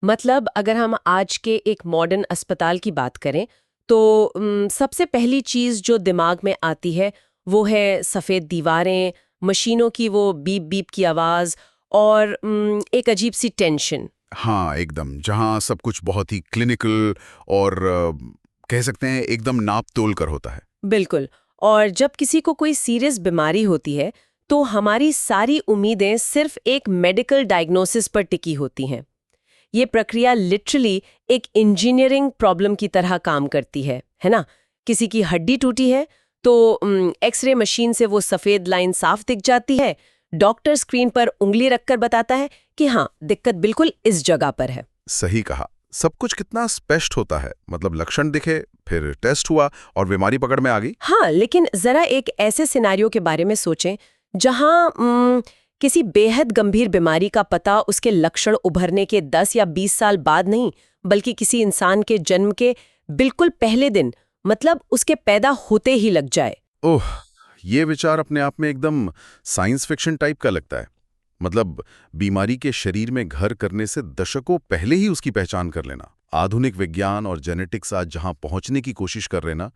मतलब अगर हम आज के एक मॉडर्न अस्पताल की बात करें तो सबसे पहली चीज जो दिमाग में आती है वो है सफेद दीवारें, मशीनों की वो बीप बीप की आवाज और एक अजीब सी टेंशन। हाँ, एकदम। जहाँ सब कुछ बहुत ही क्लिनिकल और कह सकते हैं एकदम नाप-तोल कर होता है। बिल्कुल। और जब किसी को कोई सीरियस बीमारी होती है तो हमारी सारी उम्मीदें सिर्फ एक मेडिकल डायग्नोसिस पर टिकी होती हैं। ये प्रक्रिया लिटरली एक इंजीनियरिंग प्रॉब्लम की तरह काम करती है ना? किसी की हड्डी टूटी है तो एक्सरे मशीन से वो सफेद लाइन साफ दिख जाती है। डॉक्टर स्क्रीन पर उंगली रखकर बताता है कि हाँ, दिक्कत बिल्कुल इस जगह पर है। सही कहा। सब कुछ कितना स्पष्ट होता है। मतलब लक्षण दिखे, फिर टेस्ट हुआ और बीमारी पकड़ में आ गई। हाँ, लेकिन जरा एक ऐसे सिनेरियो के बारे में सोचें जहां किसी बेहद गंभीर बीमारी का पता उसके लक्षण उभरने के 10 या 20 साल बाद नहीं, बल्कि किसी इंसान के जन्म के बिल्कुल पहले दिन, मतलब उसके पैदा होते ही लग जाए। ओह! ये विचार अपने आप में एकदम साइंस फिक्शन टाइप का लगता है। मतलब बीमारी के शरीर में घर करने से दशकों पहले ही उसकी पहचान कर लेना। आधुनिक विज्ञान और जेनेटिक्स आज जहां पहुंचने की कोशिश कर रहे ना,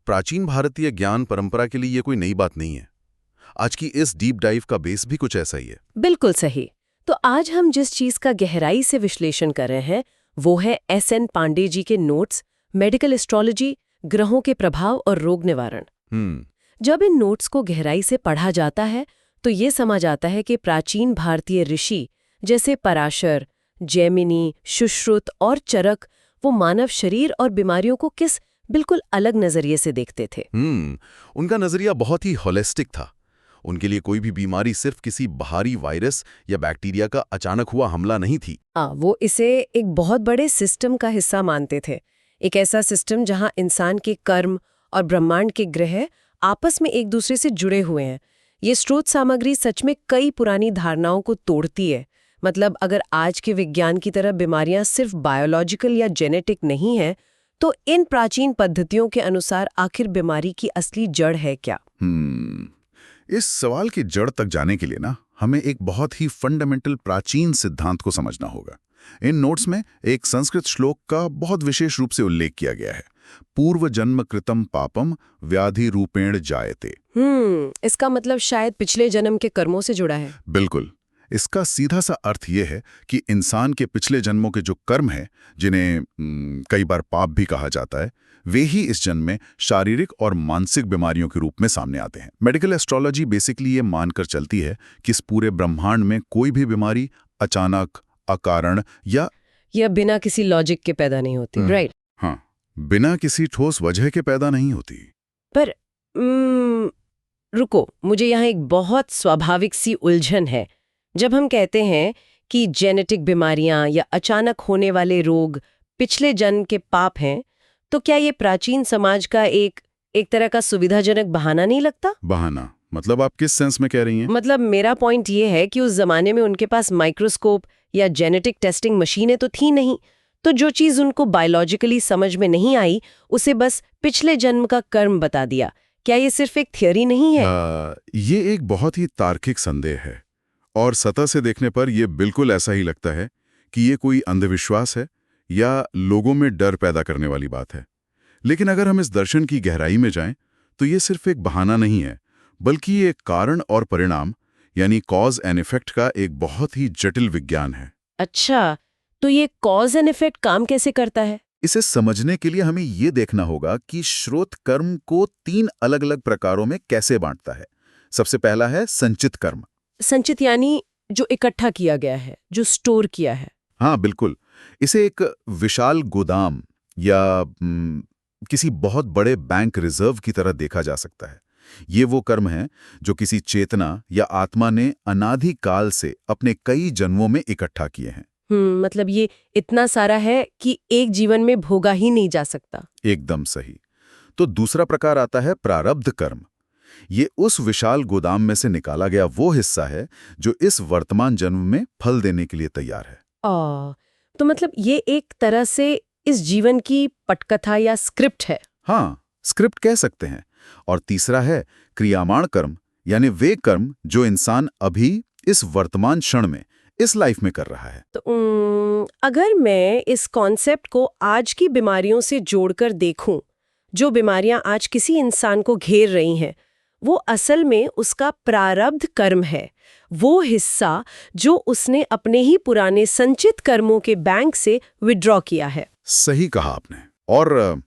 प्राचीन भारतीय ज्ञान परंपरा के लिए ये कोई नई बात नहीं है। आज की इस डीप डाइव का बेस भी कुछ ऐसा ही है। बिल्कुल सही। तो आज हम जिस चीज का गहराई से विश्लेषण कर रहे हैं वो है एस.एन. पांडे जी के नोट्स, मेडिकल एस्ट्रोलॉजी, ग्रहों के प्रभाव और रोग निवारण। हम्म जब इन नोट्स को गहराई से पढ़ा जाता है तो ये समझ आता है कि प्राचीन भारतीय ऋषि जैसे पराशर, जैमिनी, सुश्रुत और चरक वो मानव शरीर और बीमारियों को किस बिल्कुल अलग नजरिए से देखते थे। उनका नजरिया बहुत ही होलिस्टिक था। उनके लिए कोई भी बीमारी सिर्फ किसी बाहरी वायरस या बैक्टीरिया का अचानक हुआ हमला नहीं थी। वो इसे एक बहुत बड़े सिस्टम का हिस्सा मानते थे। एक ऐसा सिस्टम जहां इंसान के कर्म और ब्रह्मांड के ग्रह आपस में एक दूसरे से जुड़े हुए हैं। ये स्रोत सामग्री सच में कई पुरानी धारणाओं को तोड़ती है। मतलब अगर आज के विज्ञान की तरह बीमारियां सिर्फ बायोलॉजिकल या जेनेटिक नहीं हैं, तो इन प्राचीन पद्धतियों के अनुसार आखिर बीमारी की असली जड़ है क्या? इस सवाल की जड़ तक जाने के लिए ना हमें एक बहुत ही फंडामेंटल प्राचीन सिद्धांत को समझना होगा। इन नोट्स में एक संस्कृत श्लोक का बहुत विशेष रूप से उल्लेख किया गया है। पूर्व जन्म कृतम पापम व्याधि रूपेण जायते। इसका मतलब शायद पिछले जन्म के कर्मों से जुड़ा है। बिल्कुल। इसका सीधा सा अर्थ यह है कि इंसान के पिछले जन्मों के जो कर्म हैं, जिन्हें कई बार पाप भी कहा जाता है, वे ही इस जन्म में शारीरिक और मानसिक बीमारियों के रूप में सामने आते हैं। मेडिकल एस्ट्रोलॉजी बेसिकली ये मानकर चलती है कि इस पूरे ब्रह्मांड में कोई भी बीमारी अचानक, अकारण या बिना किसी लॉजिक के पैदा नहीं होती, राइट? हाँ, बिना किसी ठोस वजह के पैदा नहीं होती। पर रुको, मुझे यहाँ एक बहुत स्वाभाविक सी उलझन है। जब हम कहते हैं कि जेनेटिक बीमारियां या अचानक होने वाले रोग पिछले जन्म के पाप हैं, तो क्या ये प्राचीन समाज का एक तरह का सुविधाजनक बहाना नहीं लगता? बहाना मतलब आप किस सेंस में कह रही हैं? मतलब मेरा पॉइंट ये है कि उस जमाने में उनके पास माइक्रोस्कोप या जेनेटिक टेस्टिंग मशीनें तो थी नहीं, तो जो चीज उनको बायोलॉजिकली समझ में नहीं आई उसे बस पिछले जन्म का कर्म बता दिया। क्या ये सिर्फ एक थियोरी नहीं है? ये एक बहुत ही तार्किक संदेह है और सतह से देखने पर यह बिल्कुल ऐसा ही लगता है कि ये कोई अंधविश्वास है या लोगों में डर पैदा करने वाली बात है। लेकिन अगर हम इस दर्शन की गहराई में जाएं तो ये सिर्फ एक बहाना नहीं है, बल्कि ये कारण और परिणाम यानी कॉज एंड इफेक्ट का एक बहुत ही जटिल विज्ञान है। अच्छा, तो ये कॉज एंड इफेक्ट काम कैसे करता है? इसे समझने के लिए हमें ये देखना होगा कि श्रोत कर्म को 3 अलग-अलग प्रकारों में कैसे बांटता है। सबसे पहला है संचित कर्म। संचित यानी जो इकट्ठा किया गया है, जो स्टोर किया है। हाँ, बिल्कुल। इसे एक विशाल गोदाम या किसी बहुत बड़े बैंक रिजर्व की तरह देखा जा सकता है। ये वो कर्म हैं जो किसी चेतना या आत्मा ने अनादि काल से अपने कई जन्मों में इकट्ठा किए हैं। मतलब ये इतना सारा है कि एक जीवन में भोगा ही नहीं जा सकता। एकदम सही। तो दूसरा प्रकार आता है प्रारब्ध कर्म। ये उस विशाल गोदाम में से निकाला गया वो हिस्सा है जो इस वर्तमान जन्म में फल देने के लिए तैयार है। तो मतलब ये एक तरह से इस जीवन की पटकथा या स्क्रिप्ट है। हाँ, स्क्रिप्ट कह सकते हैं। और तीसरा है क्रियामाण कर्म, यानी वे कर्म जो इंसान अभी इस वर्तमान क्षण में इस लाइफ में कर रहा है। तो अगर मैं इस कॉन्सेप्ट को आज की बीमारियों से जोड़कर देखूं, जो बीमारियां आज किसी इंसान को घेर रही हैं, वो असल में उसका प्रारब्ध कर्म है, वो हिस्सा जो उसने अपने ही पुराने संचित कर्मों के बैंक से विड्रॉ किया है। सही कहा आपने। और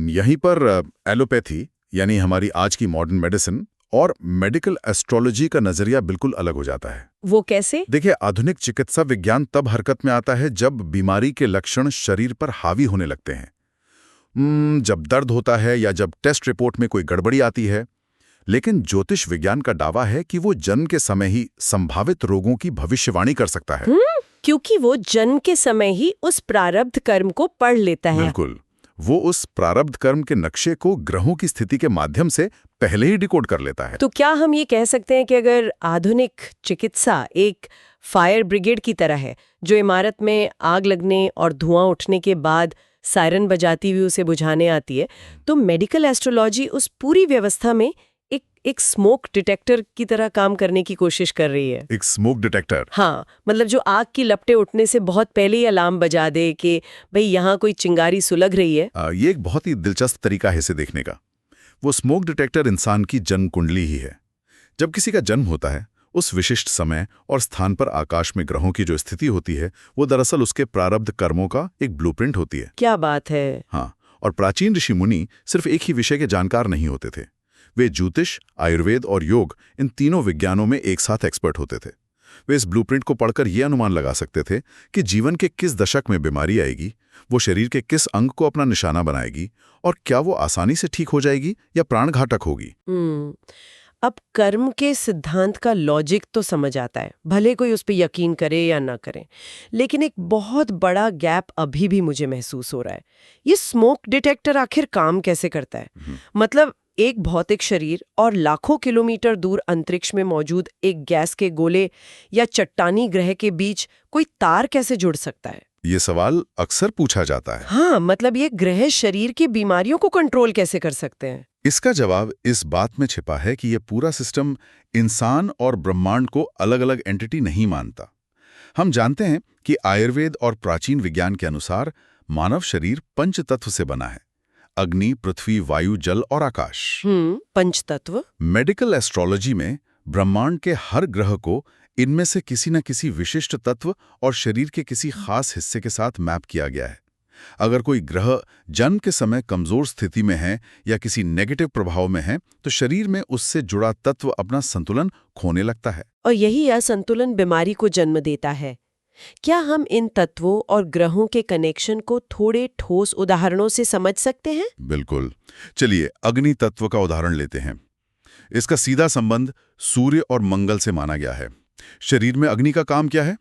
यहीं पर एलोपैथी यानी हमारी आज की मॉडर्न मेडिसिन और मेडिकल एस्ट्रोलॉजी का नजरिया बिल्कुल अलग हो जाता है। वो कैसे? देखिए, आधुनिक चिकित्सा विज्ञान तब हरकत में आता है जब बीमारी के लक्षण शरीर पर हावी होने लगते हैं, जब दर्द होता है या जब टेस्ट रिपोर्ट में कोई गड़बड़ी आती है। लेकिन ज्योतिष विज्ञान का दावा है कि वो जन्म के समय ही संभावित रोगों की भविष्यवाणी कर सकता है। क्योंकि वो जन्म के समय ही उस प्रारब्ध कर्म को पढ़ लेता है। बिल्कुल, वो उस प्रारब्ध कर्म के नक्शे को ग्रहों की स्थिति के माध्यम से पहले ही डिकोड कर लेता है। तो क्या हम ये कह सकते हैं कि अगर आधुनिक चिकित्सा एक फायर ब्रिगेड की तरह है, जो इमारत में आग लगने और धुआं उठने के बाद सायरन बजाती हुई उसे बुझाने आती है, तो मेडिकल एस्ट्रोलॉजी उस पूरी व्यवस्था में एक स्मोक डिटेक्टर की तरह काम करने की कोशिश कर रही है। एक स्मोक डिटेक्टर? हाँ, मतलब जो आग की लपटें उठने से बहुत पहले ही अलार्म बजा दे कि भाई यहाँ कोई चिंगारी सुलग रही है। ये एक बहुत ही दिलचस्प तरीका है इसे देखने का। वो स्मोक डिटेक्टर इंसान की जन्म कुंडली ही है। जब किसी का जन्म होता है, उस विशिष्ट समय और स्थान पर आकाश में ग्रहों की जो स्थिति होती है, वो दरअसल उसके प्रारब्ध कर्मों का एक ब्लूप्रिंट होती है। क्या बात है! हाँ, और प्राचीन ऋषि मुनि सिर्फ एक ही विषय के जानकार नहीं होते थे। वे ज्योतिष, आयुर्वेद और योग, इन तीनों विज्ञानों में एक साथ एक्सपर्ट होते थे। वे इस ब्लूप्रिंट को पढ़कर ये अनुमान लगा सकते थे कि जीवन के किस दशक में बीमारी आएगी, वो शरीर के किस अंग को अपना निशाना बनाएगी और क्या वो आसानी से ठीक हो जाएगी या प्राणघातक होगी। अब कर्म के सिद्धांत का लॉजिक तो समझ आता है, भले कोई उस पर यकीन करे या ना करे, लेकिन एक बहुत बड़ा गैप अभी भी मुझे महसूस हो रहा है। ये स्मोक डिटेक्टर आखिर काम कैसे करता है? मतलब एक भौतिक शरीर और लाखों किलोमीटर दूर अंतरिक्ष में मौजूद एक गैस के गोले या चट्टानी ग्रह के बीच कोई तार कैसे जुड़ सकता है? ये सवाल अक्सर पूछा जाता है। हाँ, मतलब ये ग्रह शरीर की बीमारियों को कंट्रोल कैसे कर सकते हैं? इसका जवाब इस बात में छिपा है कि ये पूरा सिस्टम इंसान और ब्रह्मांड को अलग-अलग एंटिटी नहीं मानता। हम जानते हैं कि आयुर्वेद और प्राचीन विज्ञान के अनुसार मानव शरीर पंच तत्व से बना है: अग्नि, पृथ्वी, वायु, जल और आकाश। पंचतत्व। मेडिकल एस्ट्रोलॉजी में ब्रह्मांड के हर ग्रह को इनमें से किसी न किसी विशिष्ट तत्व और शरीर के किसी खास हिस्से के साथ मैप किया गया है। अगर कोई ग्रह जन्म के समय कमजोर स्थिति में है या किसी नेगेटिव प्रभाव में है, तो शरीर में उससे जुड़ा तत्व अपना संतुलन खोने लगता है और यही असंतुलन बीमारी को जन्म देता है। क्या हम इन तत्वों और ग्रहों के कनेक्शन को थोड़े ठोस उदाहरणों से समझ सकते हैं? बिल्कुल। चलिए, अग्नि तत्व का उदाहरण लेते हैं। इसका सीधा संबंध सूर्य और मंगल से माना गया है। शरीर में अग्नि का काम क्या है?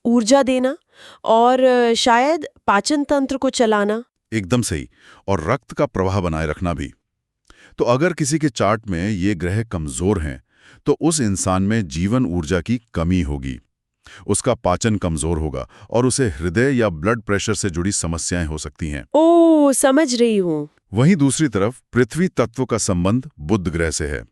ऊर्जा देना और शायद पाचन तंत्र को चलाना। एकदम सही। और रक्त का प्रवाह बनाए रखना भी। तो अगर किसी के चार्ट में ये ग्रह कमजोर हैं, तो उस इंसान में जीवन ऊर्जा की कमी होगी, उसका पाचन कमजोर होगा और उसे हृदय या ब्लड प्रेशर से जुड़ी समस्याएं हो सकती हैं। ओह, समझ रही हूँ। वहीं दूसरी तरफ पृथ्वी तत्व का संबंध बुध ग्रह से है।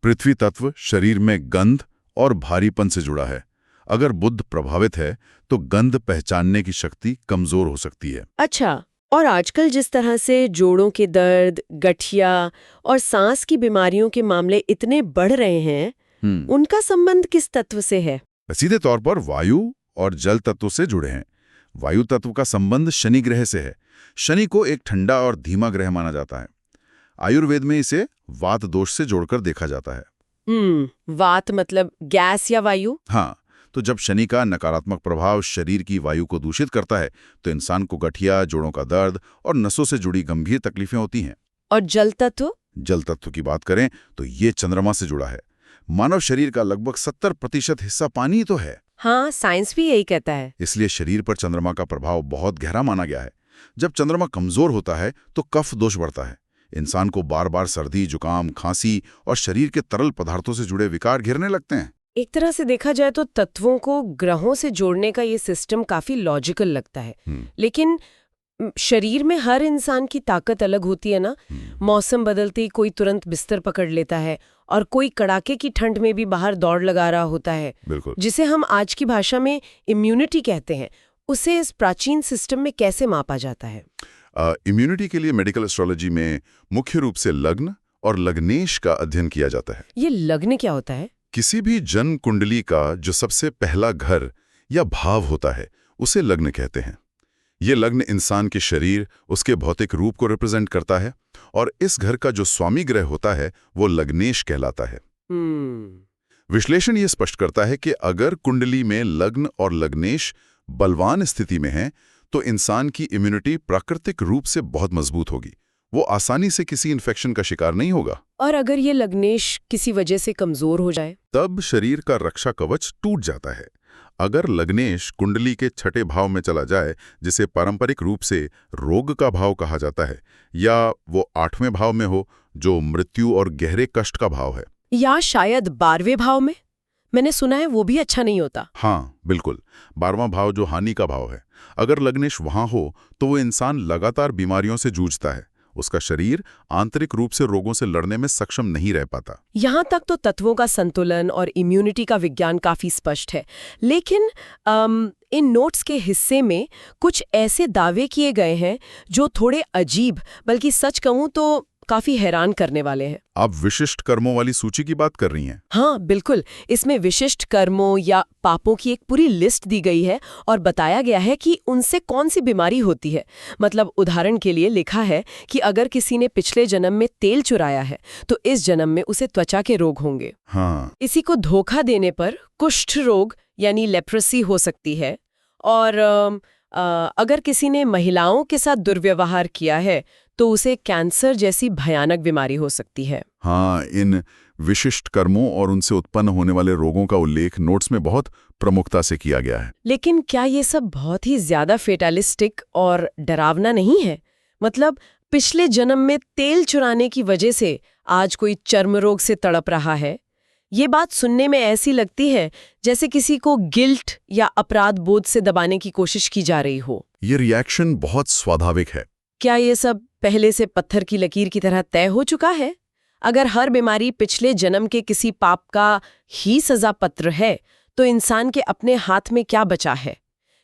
पृथ्वी तत्व शरीर में गंध और भारीपन से जुड़ा है। अगर बुध प्रभावित है, तो गंध पहचानने की शक्ति कमजोर हो सकती है। अच्छा, और आजकल जिस तरह से जोड़ों के दर्द, गठिया और सांस की बीमारियों के मामले इतने बढ़ रहे हैं, उनका संबंध किस तत्व से है? सीधे तौर पर वायु और जल तत्व से जुड़े हैं। वायु तत्व का संबंध शनि ग्रह से है। शनि को एक ठंडा और धीमा ग्रह माना जाता है। आयुर्वेद में इसे वात दोष से जोड़कर देखा जाता है। वात मतलब गैस या वायु? हाँ, तो जब शनि का नकारात्मक प्रभाव शरीर की वायु को दूषित करता है, तो इंसान को गठिया, जोड़ों का दर्द और नसों से जुड़ी गंभीर तकलीफें होती हैं। और जल तत्व? जल तत्व की बात करें तो ये चंद्रमा से जुड़ा है। मानव शरीर का लगभग 70% हिस्सा पानी ही तो है। हाँ, साइंस भी यही कहता है। इसलिए शरीर पर चंद्रमा का प्रभाव बहुत गहरा माना गया है। जब चंद्रमा कमजोर होता है, तो कफ दोष बढ़ता है। इंसान को बार बार सर्दी, जुकाम, खांसी और शरीर के तरल पदार्थों से जुड़े विकार घेरने लगते हैं। एक तरह से देखा जाए तो तत्वों को ग्रहों से जोड़ने का ये सिस्टम काफी लॉजिकल लगता है। लेकिन शरीर में हर इंसान की ताकत अलग होती है ना। मौसम बदलते ही कोई तुरंत बिस्तर पकड़ लेता है और कोई कड़ाके की ठंड में भी बाहर दौड़ लगा रहा होता है, बिल्कुल। जिसे हम आज की भाषा में इम्यूनिटी कहते हैं, उसे इस प्राचीन सिस्टम में कैसे मापा जाता है? इम्यूनिटी के लिए मेडिकल एस्ट्रोलॉजी में मुख्य रूप से लग्न और लग्नेश का अध्ययन किया जाता है। ये लग्न क्या होता है? किसी भी जन्म कुंडली का जो सबसे पहला घर या भाव होता है उसे लग्न कहते हैं। ये लग्न इंसान के शरीर, उसके भौतिक रूप को रिप्रेजेंट करता है और इस घर का जो स्वामी ग्रह होता है वो लग्नेश कहलाता है। विश्लेषण ये स्पष्ट करता है कि अगर कुंडली में लग्न और लग्नेश बलवान स्थिति में है तो इंसान की इम्यूनिटी प्राकृतिक रूप से बहुत मजबूत होगी। वो आसानी से किसी इन्फेक्शन का शिकार नहीं होगा। और अगर ये लग्नेश किसी वजह से कमजोर हो जाए? तब शरीर का रक्षा कवच टूट जाता है। अगर लग्नेश कुंडली के छठे भाव में चला जाए, जिसे पारंपरिक रूप से रोग का भाव कहा जाता है, या वो 8वें भाव में हो जो मृत्यु और गहरे कष्ट का भाव है, या शायद 12वें भाव में, मैंने सुना है वो भी अच्छा नहीं होता। हाँ बिल्कुल, 12वां भाव जो हानि का भाव है, अगर लग्नेश वहां हो तो वो इंसान लगातार बीमारियों से जूझता है। उसका शरीर आंतरिक रूप से रोगों से लड़ने में सक्षम नहीं रह पाता। यहाँ तक तो तत्वों का संतुलन और इम्यूनिटी का विज्ञान काफी स्पष्ट है, लेकिन इन नोट्स के हिस्से में कुछ ऐसे दावे किए गए हैं जो थोड़े अजीब, बल्कि सच कहूं तो काफी हैरान करने वाले हैं। आप विशिष्ट कर्मों वाली सूची की बात कर रही हैं? हाँ बिल्कुल, इसमें विशिष्ट कर्मों या पापों की एक पूरी लिस्ट दी गई है और बताया गया है कि उनसे कौन सी बीमारी होती है। मतलब उदाहरण के लिए लिखा है कि अगर किसी ने पिछले जन्म में तेल चुराया है तो इस जन्म में उसे त्वचा के रोग होंगे। हाँ। इसी को धोखा देने पर कुष्ठ रोग यानी लेप्रेसी हो सकती है, और अगर किसी ने महिलाओं के साथ दुर्व्यवहार किया है तो उसे कैंसर जैसी भयानक बीमारी हो सकती है। हाँ, इन विशिष्ट कर्मों और उनसे उत्पन्न होने वाले रोगों का उल्लेख नोट्स में बहुत प्रमुखता से किया गया है। लेकिन क्या ये सब बहुत ही ज्यादा फेटालिस्टिक और डरावना नहीं है? मतलब पिछले जन्म में तेल चुराने की वजह से आज कोई चर्म रोग से तड़प रहा है, ये बात सुनने में ऐसी लगती है जैसे किसी को गिल्ट या अपराध बोध से दबाने की कोशिश की जा रही हो। ये रिएक्शन बहुत स्वाभाविक है। क्या ये सब पहले से पत्थर की लकीर की तरह तय हो चुका है? अगर हर बीमारी पिछले जन्म के किसी पाप का ही सजा पत्र है तो इंसान के अपने हाथ में क्या बचा है?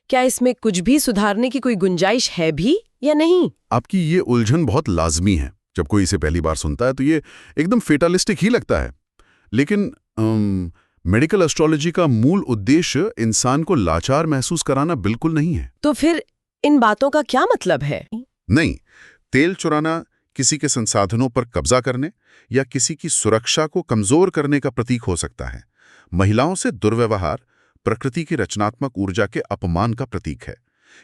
क्या इसमें कुछ भी सुधारने की कोई गुंजाइश है भी या नहीं? आपकी ये उलझन बहुत लाजमी है। जब कोई इसे पहली बार सुनता है तो ये एकदम फेटालिस्टिक ही लगता है, लेकिन मेडिकल एस्ट्रोलॉजी का मूल उद्देश्य इंसान को लाचार महसूस कराना बिल्कुल नहीं है। तो फिर इन बातों का क्या मतलब है? नहीं, तेल चुराना किसी के संसाधनों पर कब्जा करने या किसी की सुरक्षा को कमजोर करने का प्रतीक हो सकता है। महिलाओं से दुर्व्यवहार प्रकृति की रचनात्मक ऊर्जा के अपमान का प्रतीक है।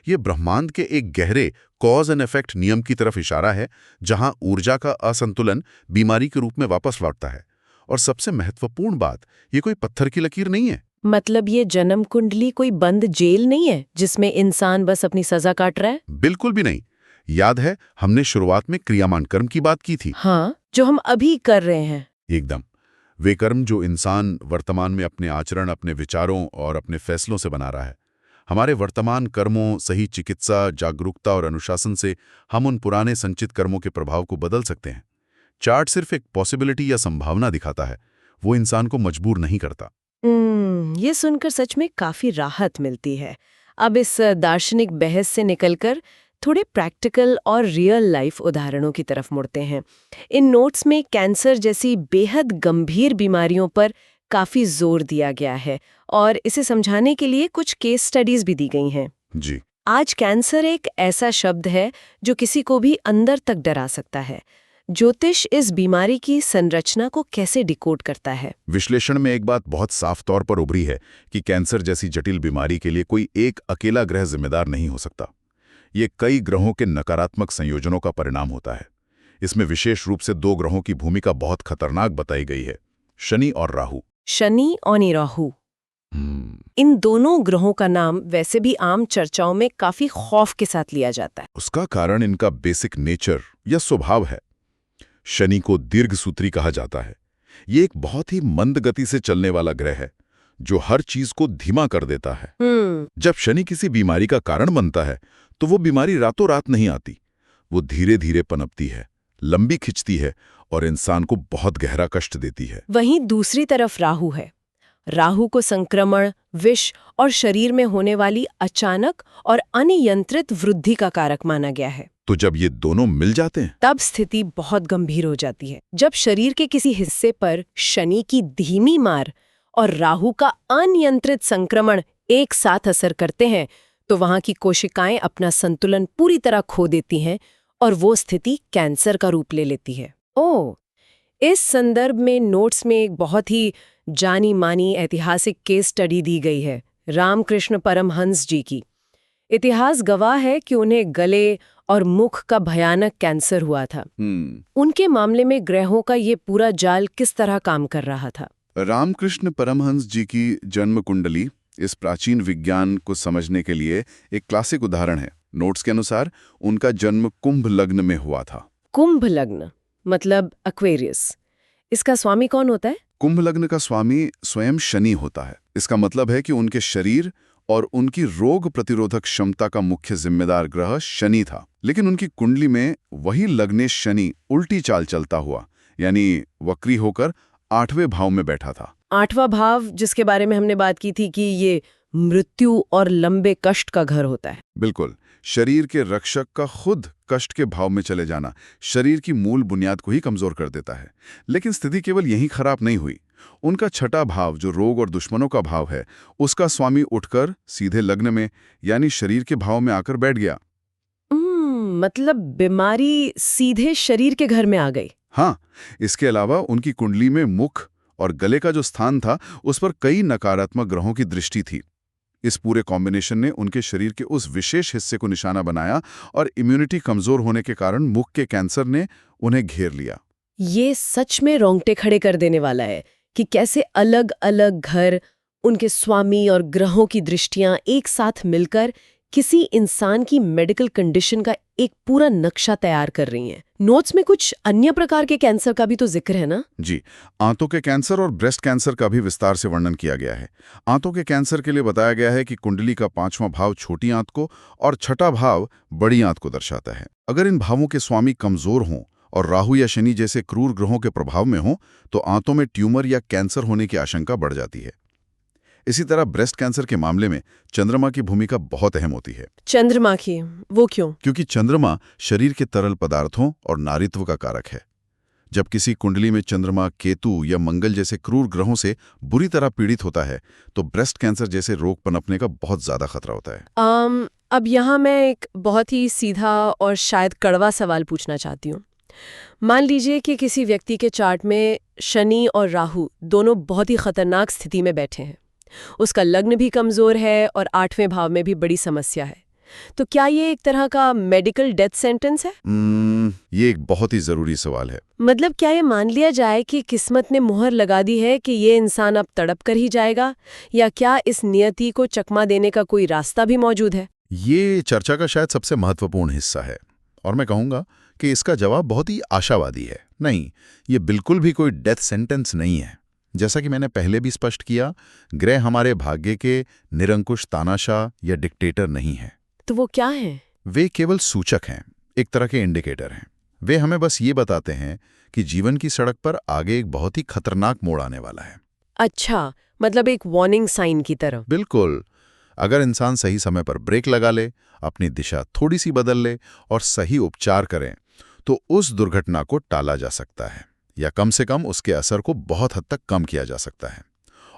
ये ब्रह्मांड के एक गहरे कॉज एंड इफेक्ट नियम की तरफ इशारा है, जहां ऊर्जा का असंतुलन बीमारी के रूप में वापस लौटता है। और सबसे महत्वपूर्ण बात, ये कोई पत्थर की लकीर नहीं है। मतलब ये जन्म कुंडली कोई बंद जेल नहीं है जिसमें इंसान बस अपनी सजा काट रहा है? बिल्कुल भी नहीं। याद है हमने शुरुआत में क्रियामान कर्म की बात की थी? हाँ, जो हम अभी कर रहे हैं। एकदम, वे कर्म जो इंसान वर्तमान में अपने आचरण, अपने विचारों और अपने फैसलों से बना रहा है। हमारे वर्तमान कर्मों, सही चिकित्सा, जागरूकता और अनुशासन से हम उन पुराने संचित कर्मों के प्रभाव को बदल सकते हैं। चार्ट सिर्फ एक पॉसिबिलिटी या संभावना दिखाता है, वो इंसान को मजबूर नहीं करता। ये सुनकर सच में काफी राहत मिलती है। अब इस दार्शनिक बहस से निकलकर थोड़े प्रैक्टिकल और रियल लाइफ उदाहरणों की तरफ मुड़ते हैं। इन नोट्स में कैंसर जैसी बेहद गंभीर बीमारियों पर काफी जोर दिया गया है और इसे समझाने के लिए कुछ केस स्टडीज भी दी गई हैं। जी। आज कैंसर एक ऐसा शब्द है जो किसी को भी अंदर तक डरा सकता है। ज्योतिष इस बीमारी की संरचना को कैसे डिकोड करता है? विश्लेषण में एक बात बहुत साफ तौर पर उभरी है कि कैंसर जैसी जटिल बीमारी के लिए कोई एक अकेला ग्रह जिम्मेदार नहीं हो सकता। ये कई ग्रहों के नकारात्मक संयोजनों का परिणाम होता है। इसमें विशेष रूप से 2 ग्रहों की भूमिका बहुत खतरनाक बताई गई है, शनि और राहु। शनि और राहु, इन दोनों ग्रहों का नाम वैसे भी आम चर्चाओं में काफी खौफ के साथ लिया जाता है। उसका कारण इनका बेसिक नेचर या स्वभाव है। शनि को दीर्घसूत्री कहा जाता है। ये एक बहुत ही मंद गति से चलने वाला ग्रह है जो हर चीज को धीमा कर देता है। जब शनि किसी बीमारी का कारण बनता है तो वो बीमारी रातों रात नहीं आती। वो धीरे धीरे पनपती है, लंबी खिंचती है और इंसान को बहुत गहरा कष्ट देती है। वहीं दूसरी तरफ राहु है। राहु को संक्रमण, विष और शरीर में होने वाली अचानक और अनियंत्रित वृद्धि का कारक माना गया है। तो जब ये दोनों मिल जाते हैं तब स्थिति बहुत गंभीर हो जाती है। जब शरीर के किसी हिस्से पर शनि की धीमी मार और राहु का अनियंत्रित संक्रमण एक साथ असर करते हैं, तो वहां की कोशिकाएं अपना संतुलन पूरी तरह खो देती हैं और वो स्थिति कैंसर का रूप ले लेती है। इस संदर्भ में नोट्स में एक बहुत ही जानी मानी ऐतिहासिक केस स्टडी दी गई है, रामकृष्ण परमहंस जी की। इतिहास गवाह है कि उन्हें गले और मुख का भयानक कैंसर हुआ था। उनके मामले में ग्रहों का ये पूरा जाल किस तरह काम कर रहा था? रामकृष्ण परमहंस जी की जन्म कुंडली इस प्राचीन विज्ञान को समझने के लिए एक क्लासिक उदाहरण है। नोट्स के अनुसार उनका जन्म कुंभ लग्न में हुआ था। कुंभ लग्न मतलब एक्वेरियस। इसका स्वामी कौन होता है? कुंभ लग्न का स्वामी स्वयं शनि होता है। इसका मतलब है कि उनके शरीर और उनकी रोग प्रतिरोधक क्षमता का मुख्य जिम्मेदार ग्रह शनि था। लेकिन उनकी कुंडली में वही लग्नेश शनि उल्टी चाल चलता हुआ, यानी वक्री होकर 8वें भाव में बैठा था। 8वां भाव, जिसके बारे में हमने बात की थी कि ये मृत्यु और लंबे कष्ट का घर होता है। बिल्कुल, शरीर के रक्षक का खुद कष्ट के भाव में चले जाना शरीर की मूल बुनियाद को ही कमजोर कर देता है। लेकिन स्थिति केवल यहीं खराब नहीं हुई। उनका छठा भाव, जो रोग और दुश्मनों का भाव है, उसका स्वामी उठकर सीधे लग्न में यानी शरीर के भाव में आकर बैठ गया। मतलब बीमारी सीधे शरीर के घर में आ गई। हाँ, इसके अलावा उनकी कुंडली में मुख और गले का जो स्थान था, उस पर कई नकारात्मक ग्रहों की दृष्टि थी। इस पूरे कॉम्बिनेशन ने उनके शरीर के उस विशेष हिस्से को निशाना बनाया और इम्यूनिटी कमजोर होने के कारण मुख के कैंसर ने उन्हें घेर लिया। ये सच में रोंगटे खड़े कर देने वाला है कि कैसे अलग अलग घर, उनके स्वामी और ग्रहों की दृष्टियां एक साथ मिलकर किसी इंसान की मेडिकल कंडीशन का एक पूरा नक्शा तैयार कर रही हैं। नोट्स में कुछ अन्य प्रकार के कैंसर का भी तो जिक्र है ना? जी, आंतों के कैंसर और ब्रेस्ट कैंसर का भी विस्तार से वर्णन किया गया है। आंतों के कैंसर के लिए बताया गया है कि कुंडली का 5वां भाव छोटी आंत को और छठा भाव बड़ी आंत को दर्शाता है। अगर इन भावों के स्वामी कमजोर हों और राहु या शनि जैसे क्रूर ग्रहों के प्रभाव में हों, तो आंतों में ट्यूमर या कैंसर होने की आशंका बढ़ जाती है। इसी तरह ब्रेस्ट कैंसर के मामले में चंद्रमा की भूमिका बहुत अहम होती है। चंद्रमा की? वो क्यों? क्योंकि चंद्रमा शरीर के तरल पदार्थों और नारीत्व का कारक है। जब किसी कुंडली में चंद्रमा, केतु या मंगल जैसे क्रूर ग्रहों से बुरी तरह पीड़ित होता है, तो ब्रेस्ट कैंसर जैसे रोग पनपने का बहुत ज्यादा खतरा होता है। अब यहाँ मैं एक बहुत ही सीधा और शायद कड़वा सवाल पूछना चाहती हूँ। मान लीजिए कि किसी व्यक्ति के चार्ट में शनि और राहु दोनों बहुत ही खतरनाक स्थिति में बैठे हैं। उसका लग्न भी कमजोर है और 8वें भाव में भी बड़ी समस्या है। तो क्या ये एक तरह का मेडिकल डेथ सेंटेंस है? ये एक बहुत ही जरूरी सवाल है। मतलब क्या ये मान लिया जाए कि किस्मत ने मुहर लगा दी है कि ये इंसान अब तड़प कर ही जाएगा, या क्या इस नियति को चकमा देने का कोई रास्ता भी मौजूद है? ये चर्चा का शायद सबसे महत्वपूर्ण हिस्सा है और मैं कहूँगा कि इसका जवाब बहुत ही आशावादी है। नहीं, ये बिल्कुल भी कोई डेथ सेंटेंस नहीं है। जैसा कि मैंने पहले भी स्पष्ट किया, ग्रह हमारे भाग्य के निरंकुश तानाशाह या डिक्टेटर नहीं है। तो वो क्या है? वे केवल सूचक हैं, एक तरह के इंडिकेटर हैं। वे हमें बस ये बताते हैं कि जीवन की सड़क पर आगे एक बहुत ही खतरनाक मोड़ आने वाला है। अच्छा, मतलब एक वार्निंग साइन की तरह। बिल्कुल। अगर इंसान सही समय पर ब्रेक लगा ले, अपनी दिशा थोड़ी सी बदल ले और सही उपचार करें, तो उस दुर्घटना को टाला जा सकता है या कम से कम उसके असर को बहुत हद तक कम किया जा सकता है।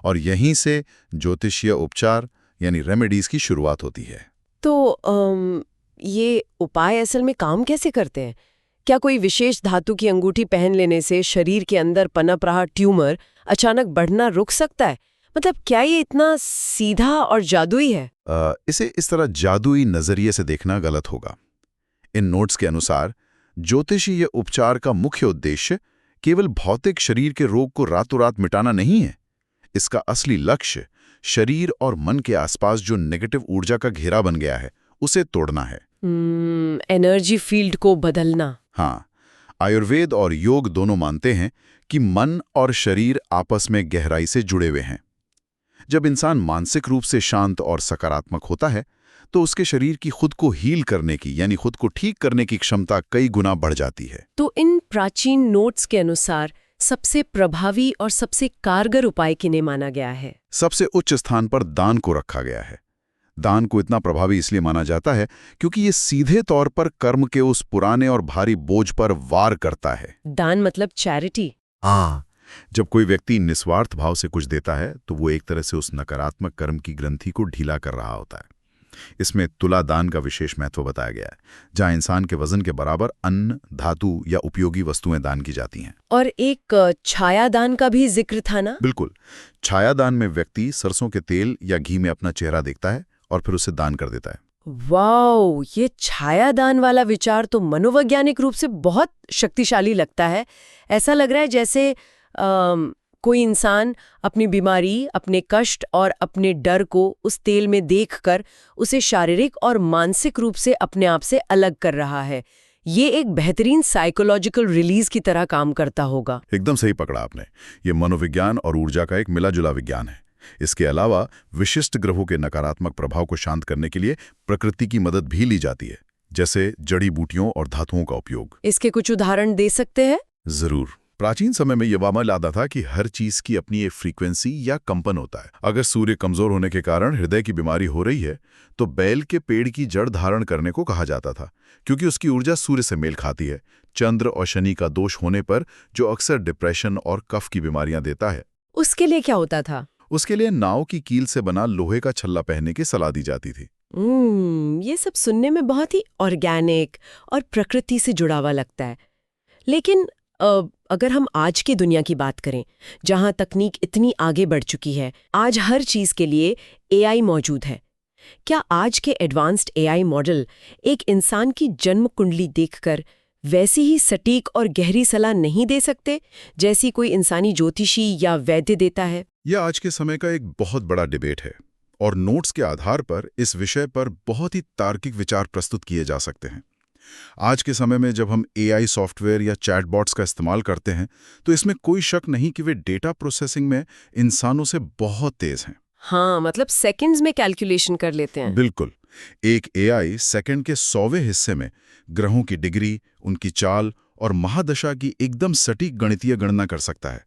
और यहीं से ज्योतिषीय उपचार यानी रेमेडीज की शुरुआत होती है। तो ये उपाय असल में काम कैसे करते हैं? क्या कोई विशेष धातु की अंगूठी पहन लेने से शरीर के अंदर पनप रहा ट्यूमर अचानक बढ़ना रुक सकता है? मतलब क्या ये इतना सीधा और जादुई है? इसे इस तरह जादुई नजरिए से देखना गलत होगा। इन नोट्स के अनुसार ज्योतिषीय उपचार का मुख्य उद्देश्य केवल भौतिक शरीर के रोग को रातों रात मिटाना नहीं है। इसका असली लक्ष्य शरीर और मन के आसपास जो नेगेटिव ऊर्जा का घेरा बन गया है, उसे तोड़ना है। एनर्जी फील्ड को बदलना। हाँ, आयुर्वेद और योग दोनों मानते हैं कि मन और शरीर आपस में गहराई से जुड़े हुए हैं। जब इंसान मानसिक रूप से शांत और सकारात्मक होता है, तो उसके शरीर की खुद को हील करने की यानी खुद को ठीक करने की क्षमता कई गुना बढ़ जाती है। तो इन प्राचीन नोट्स के अनुसार सबसे प्रभावी और सबसे कारगर उपाय किन्हें माना गया है? सबसे उच्च स्थान पर दान को रखा गया है। दान को इतना प्रभावी इसलिए माना जाता है क्योंकि ये सीधे तौर पर कर्म के उस पुराने और भारी बोझ पर वार करता है। दान मतलब चैरिटी? हाँ, जब कोई व्यक्ति निस्वार्थ भाव से कुछ देता है तो वो एक तरह से उस नकारात्मक कर्म की ग्रंथि को ढीला कर रहा होता है। इसमें तुला दान का विशेष महत्व बताया गया है, जहाँ इंसान के वजन के बराबर अन्न, धातु या उपयोगी वस्तुएं दान की जाती हैं। और एक छाया दान का भी जिक्र था ना? बिल्कुल। छाया दान में व्यक्ति सरसों के तेल या घी में अपना चेहरा देखता है और फिर उसे दान कर देता है। वाओ, ये छाया दान वाला विचार तो मनोवैज्ञानिक रूप से बहुत शक्तिशाली लगता है। ऐसा लग रहा है जैसे कोई इंसान अपनी बीमारी, अपने कष्ट और अपने डर को उस तेल में देखकर उसे शारीरिक और मानसिक रूप से अपने आप से अलग कर रहा है। ये एक बेहतरीन साइकोलॉजिकल रिलीज की तरह काम करता होगा। एकदम सही पकड़ा आपने। ये मनोविज्ञान और ऊर्जा का एक मिला-जुला विज्ञान है। इसके अलावा विशिष्ट ग्रहों के नकारात्मक प्रभाव को शांत करने के लिए प्रकृति की मदद भी ली जाती है, जैसे जड़ी बूटियों और धातुओं का उपयोग। इसके कुछ उदाहरण दे सकते हैं? जरूर। प्राचीन समय में यह माना जाता था कि हर चीज की अपनी एक फ्रीक्वेंसी या कंपन होता है। अगर सूर्य कमजोर होने के कारण हृदय की बीमारी हो रही है तो बैल के पेड़ की जड़ धारण करने को कहा जाता था, क्योंकि उसकी ऊर्जा सूर्य से मेल खाती है। चंद्र और शनि का दोष होने पर जो अक्सर डिप्रेशन और कफ की बीमारियां देता है, उसके लिए क्या होता था? उसके लिए नाव की कील से बना लोहे का छल्ला पहनने की सलाह दी जाती थी। ये सब सुनने में बहुत ही ऑर्गेनिक और प्रकृति से जुड़ा हुआ लगता है। लेकिन अगर हम आज की दुनिया की बात करें, जहां तकनीक इतनी आगे बढ़ चुकी है, आज हर चीज के लिए एआई मौजूद है, क्या आज के एडवांस्ड एआई मॉडल एक इंसान की जन्म कुंडली देखकर वैसी ही सटीक और गहरी सलाह नहीं दे सकते जैसी कोई इंसानी ज्योतिषी या वैद्य देता है? यह आज के समय का एक बहुत बड़ा डिबेट है और नोट्स के आधार पर इस विषय पर बहुत ही तार्किक विचार प्रस्तुत किए जा सकते हैं। आज के समय में जब हम एआई सॉफ्टवेयर या चैटबॉट्स का इस्तेमाल करते हैं तो इसमें कोई शक नहीं कि वे डेटा प्रोसेसिंग में इंसानों से बहुत तेज हैं। हाँ, मतलब सेकंड्स में कैलकुलेशन कर लेते हैं। बिल्कुल। एक एआई सेकंड के 100वें हिस्से में ग्रहों की डिग्री, उनकी चाल और महादशा की एकदम सटीक गणितीय गणना कर सकता है।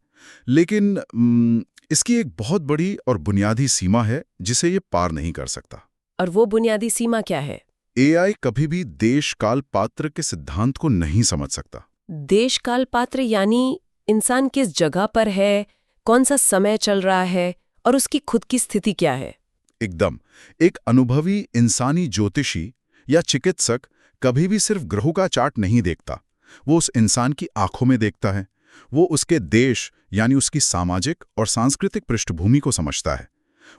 लेकिन इसकी एक बहुत बड़ी और बुनियादी सीमा है जिसे ये पार नहीं कर सकता। और वो बुनियादी सीमा क्या है? एआई कभी भी देश काल पात्र के सिद्धांत को नहीं समझ सकता। देश काल पात्र यानी इंसान किस जगह पर है, कौन सा समय चल रहा है और उसकी खुद की स्थिति क्या है? एकदम। एक अनुभवी इंसानी ज्योतिषी या चिकित्सक कभी भी सिर्फ ग्रहों का चार्ट नहीं देखता, वो उस इंसान की आंखों में देखता है। वो उसके देश यानी उसकी सामाजिक और सांस्कृतिक पृष्ठभूमि को समझता है।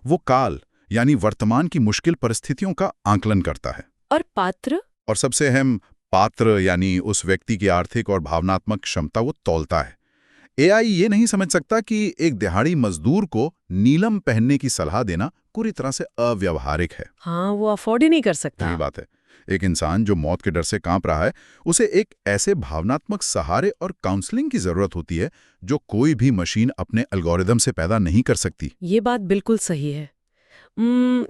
वो काल यानी वर्तमान की मुश्किल परिस्थितियों का आंकलन करता है। और पात्र? और सबसे अहम, पात्र यानी उस व्यक्ति की आर्थिक और भावनात्मक क्षमता वो तौलता है। एआई ये नहीं समझ सकता कि एक दिहाड़ी मजदूर को नीलम पहनने की सलाह देना पूरी तरह से अव्यावहारिक है। हाँ, वो अफोर्ड ही नहीं कर सकता। यही बात है। एक इंसान जो मौत के डर से कांप रहा है, उसे एक ऐसे भावनात्मक सहारे और काउंसलिंग की जरूरत होती है जो कोई भी मशीन अपने एल्गोरिदम से पैदा नहीं कर सकती। ये बात बिल्कुल सही है।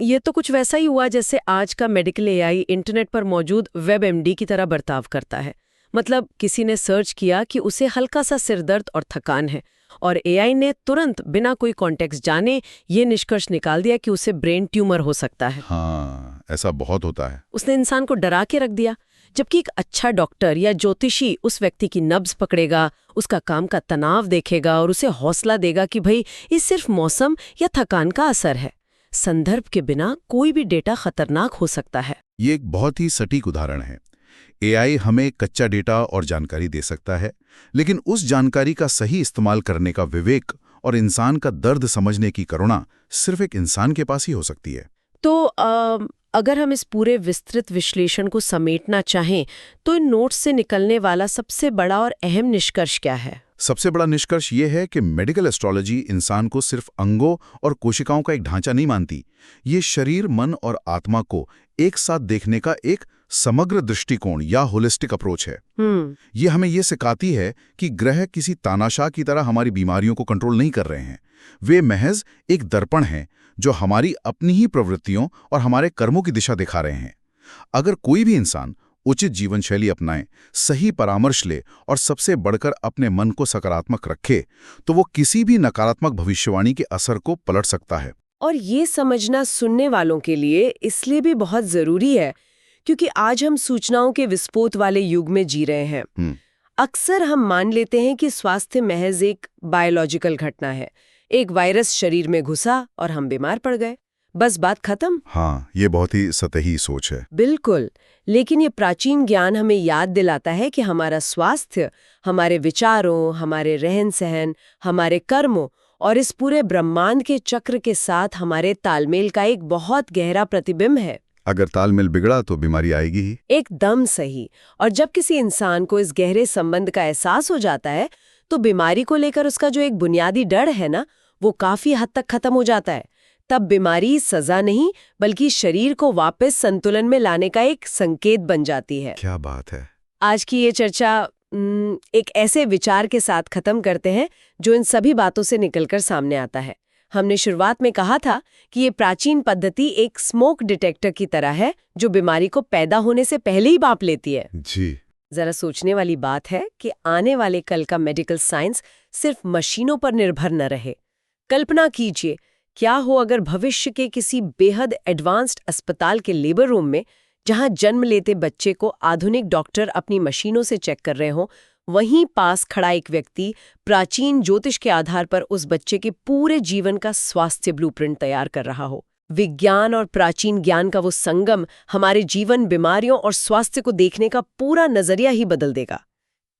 ये तो कुछ वैसा ही हुआ जैसे आज का मेडिकल एआई इंटरनेट पर मौजूद वेबएमडी की तरह बर्ताव करता है। मतलब किसी ने सर्च किया कि उसे हल्का सा सिरदर्द और थकान है और एआई ने तुरंत बिना कोई कॉन्टेक्स्ट जाने ये निष्कर्ष निकाल दिया कि उसे ब्रेन ट्यूमर हो सकता है। हाँ, ऐसा बहुत होता है। उसने इंसान को डरा के रख दिया, जबकि एक अच्छा डॉक्टर या ज्योतिषी उस व्यक्ति की नब्ज पकड़ेगा, उसका काम का तनाव देखेगा और उसे हौसला देगा कि भाई ये सिर्फ मौसम या थकान का असर है। संदर्भ के बिना कोई भी डेटा खतरनाक हो सकता है। ये एक बहुत ही सटीक उदाहरण है। एआई हमें कच्चा डेटा और जानकारी दे सकता है, लेकिन उस जानकारी का सही इस्तेमाल करने का विवेक और इंसान का दर्द समझने की करुणा सिर्फ एक इंसान के पास ही हो सकती है। तो अगर हम इस पूरे विस्तृत विश्लेषण को समेटना चाहें तो इन नोट्स से निकलने वाला सबसे बड़ा और अहम निष्कर्ष क्या है? सबसे बड़ा निष्कर्ष ये है कि मेडिकल एस्ट्रोलॉजी इंसान को सिर्फ अंगों और कोशिकाओं का एक ढांचा नहीं मानती। ये शरीर, मन और आत्मा को एक साथ देखने का एक समग्र दृष्टिकोण या होलिस्टिक अप्रोच है। ये हमें ये सिखाती है कि ग्रह किसी तानाशाह की तरह हमारी बीमारियों को कंट्रोल नहीं कर रहे हैं। वे महज एक दर्पण हैं जो हमारी अपनी ही प्रवृत्तियों और हमारे कर्मों की दिशा दिखा रहे हैं। अगर कोई भी इंसान उचित जीवन शैली अपनाए, सही परामर्श ले और सबसे बढ़कर अपने मन को सकारात्मक रखे, तो वो किसी भी नकारात्मक भविष्यवाणी के असर को पलट सकता है। और ये समझना सुनने वालों के लिए इसलिए भी बहुत जरूरी है क्योंकि आज हम सूचनाओं के विस्फोट वाले युग में जी रहे हैं। अक्सर हम मान लेते हैं कि स्वास्थ्य महज एक बायोलॉजिकल घटना है। एक वायरस शरीर में घुसा और हम बीमार पड़ गए, बस बात खत्म। हाँ, ये बहुत ही सतही सोच है। बिल्कुल, लेकिन ये प्राचीन ज्ञान हमें याद दिलाता है कि हमारा स्वास्थ्य हमारे विचारों, हमारे रहन सहन, हमारे कर्मों और इस पूरे ब्रह्मांड के चक्र के साथ हमारे तालमेल का एक बहुत गहरा प्रतिबिंब है। अगर तालमेल बिगड़ा तो बीमारी आएगी ही। एकदम सही। और जब किसी इंसान को इस गहरे संबंध का एहसास हो जाता है तो बीमारी को लेकर उसका जो एक बुनियादी डर है ना, वो काफी हद तक खत्म हो जाता है। तब बीमारी सजा नहीं बल्कि शरीर को वापस संतुलन में लाने का एक संकेत बन जाती है। क्या बात है। आज की ये चर्चा एक ऐसे विचार के साथ खत्म करते हैं जो इन सभी बातों से निकलकर सामने आता है। हमने शुरुआत में कहा था कि ये प्राचीन पद्धति एक स्मोक डिटेक्टर की तरह है जो बीमारी को पैदा होने से पहले ही माप लेती है। जी। जरा सोचने वाली बात है कि आने वाले कल का मेडिकल साइंस सिर्फ मशीनों पर निर्भर न रहे। कल्पना कीजिए, क्या हो अगर भविष्य के किसी बेहद एडवांस्ड अस्पताल के लेबर रूम में, जहां जन्म लेते बच्चे को आधुनिक डॉक्टर अपनी मशीनों से चेक कर रहे हों, वहीं पास खड़ा एक व्यक्ति प्राचीन ज्योतिष के आधार पर उस बच्चे के पूरे जीवन का स्वास्थ्य ब्लूप्रिंट तैयार कर रहा हो। विज्ञान और प्राचीन ज्ञान का वो संगम हमारे जीवन, बीमारियों और स्वास्थ्य को देखने का पूरा नजरिया ही बदल देगा।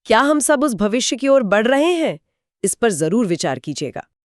क्या हम सब उस भविष्य की ओर बढ़ रहे हैं? इस पर जरूर विचार कीजिएगा।